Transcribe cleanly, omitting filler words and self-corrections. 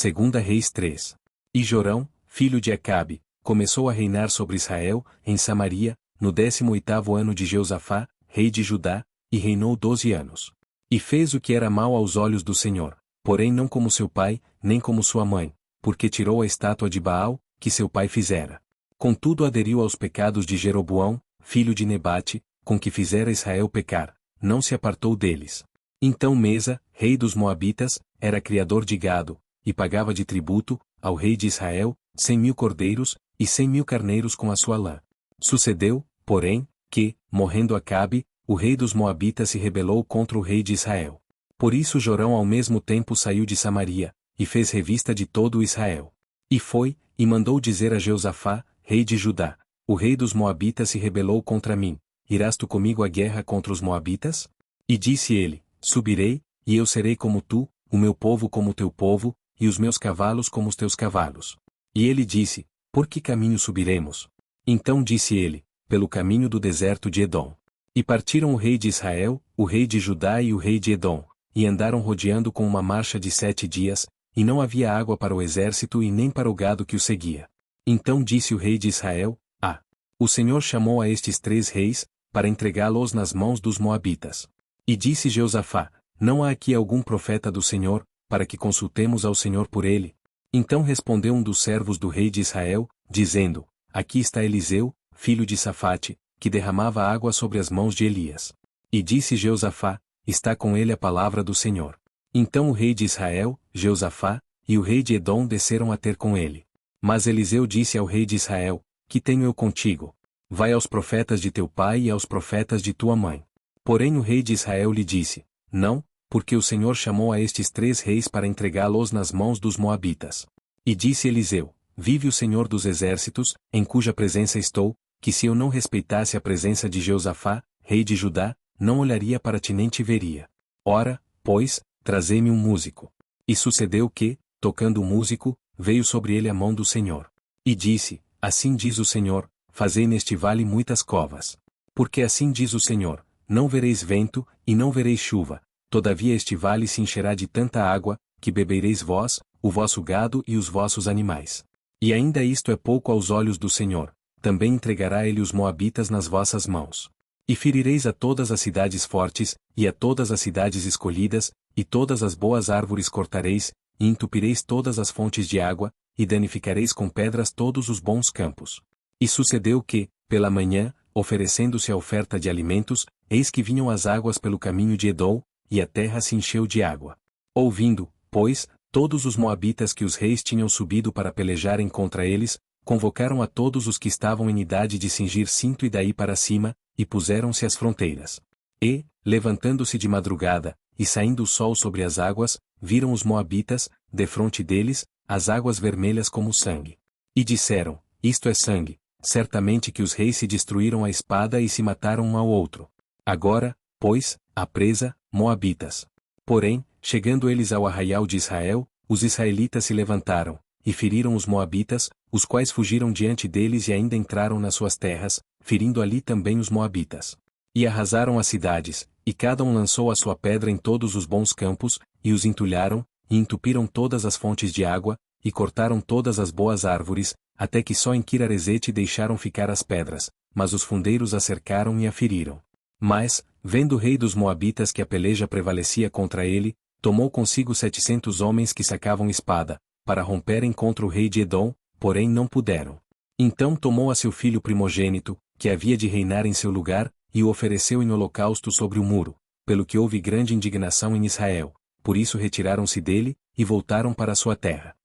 Segunda Reis 3. E Jorão, filho de Acabe, começou a reinar sobre Israel, em Samaria, no 18º ano de Jeosafá, rei de Judá, e reinou 12 anos. E fez o que era mal aos olhos do Senhor, porém não como seu pai, nem como sua mãe, porque tirou a estátua de Baal, que seu pai fizera. Contudo aderiu aos pecados de Jeroboão, filho de Nebate, com que fizera Israel pecar, não se apartou deles. Então Mesa, rei dos Moabitas, era criador de gado, e pagava de tributo, ao rei de Israel, 100.000 cordeiros, e 100.000 carneiros com a sua lã. Sucedeu, porém, que, morrendo Acabe, o rei dos Moabitas se rebelou contra o rei de Israel. Por isso Jorão ao mesmo tempo saiu de Samaria, e fez revista de todo o Israel. E foi, e mandou dizer a Jeosafá, rei de Judá: o rei dos Moabitas se rebelou contra mim, irás tu comigo à guerra contra os Moabitas? E disse ele: subirei, e eu serei como tu, o meu povo como teu povo, e os meus cavalos como os teus cavalos. E ele disse: por que caminho subiremos? Então disse ele: pelo caminho do deserto de Edom. E partiram o rei de Israel, o rei de Judá e o rei de Edom, e andaram rodeando com uma marcha de 7 dias, e não havia água para o exército e nem para o gado que o seguia. Então disse o rei de Israel: o Senhor chamou a estes 3 reis, para entregá-los nas mãos dos Moabitas. E disse Jeosafá: não há aqui algum profeta do Senhor, para que consultemos ao Senhor por ele? Então respondeu um dos servos do rei de Israel, dizendo: aqui está Eliseu, filho de Safate, que derramava água sobre as mãos de Elias. E disse Jeosafá: está com ele a palavra do Senhor. Então o rei de Israel, Jeosafá, e o rei de Edom desceram a ter com ele. Mas Eliseu disse ao rei de Israel: que tenho eu contigo? Vai aos profetas de teu pai e aos profetas de tua mãe. Porém o rei de Israel lhe disse: não, porque o Senhor chamou a estes 3 reis para entregá-los nas mãos dos Moabitas. E disse Eliseu: vive o Senhor dos exércitos, em cuja presença estou, que se eu não respeitasse a presença de Jeosafá, rei de Judá, não olharia para ti nem te veria. Ora, pois, trazei-me um músico. E sucedeu que, tocando o músico, veio sobre ele a mão do Senhor. E disse: assim diz o Senhor, fazei neste vale muitas covas. Porque assim diz o Senhor: não vereis vento, e não vereis chuva, todavia este vale se encherá de tanta água, que bebereis vós, o vosso gado e os vossos animais. E ainda isto é pouco aos olhos do Senhor, também entregará ele os Moabitas nas vossas mãos. E ferireis a todas as cidades fortes, e a todas as cidades escolhidas, e todas as boas árvores cortareis, e entupireis todas as fontes de água, e danificareis com pedras todos os bons campos. E sucedeu que, pela manhã, oferecendo-se a oferta de alimentos, eis que vinham as águas pelo caminho de Edom, e a terra se encheu de água. Ouvindo, pois, todos os moabitas que os reis tinham subido para pelejarem contra eles, convocaram a todos os que estavam em idade de cingir cinto e daí para cima, e puseram-se às fronteiras. E, levantando-se de madrugada, e saindo o sol sobre as águas, viram os moabitas, defronte deles, as águas vermelhas como sangue. E disseram: isto é sangue, certamente que os reis se destruíram à espada e se mataram um ao outro. Agora, pois, a presa, moabitas. Porém, chegando eles ao arraial de Israel, os israelitas se levantaram, e feriram os moabitas, os quais fugiram diante deles e ainda entraram nas suas terras, ferindo ali também os moabitas. E arrasaram as cidades, e cada um lançou a sua pedra em todos os bons campos, e os entulharam, e entupiram todas as fontes de água, e cortaram todas as boas árvores, até que só em Quiraresete deixaram ficar as pedras, mas os fundeiros a cercaram e a feriram. Mas, vendo o rei dos Moabitas que a peleja prevalecia contra ele, tomou consigo 700 homens que sacavam espada, para romperem contra o rei de Edom, porém não puderam. Então tomou a seu filho primogênito, que havia de reinar em seu lugar, e o ofereceu em holocausto sobre o muro, pelo que houve grande indignação em Israel, por isso retiraram-se dele, e voltaram para sua terra.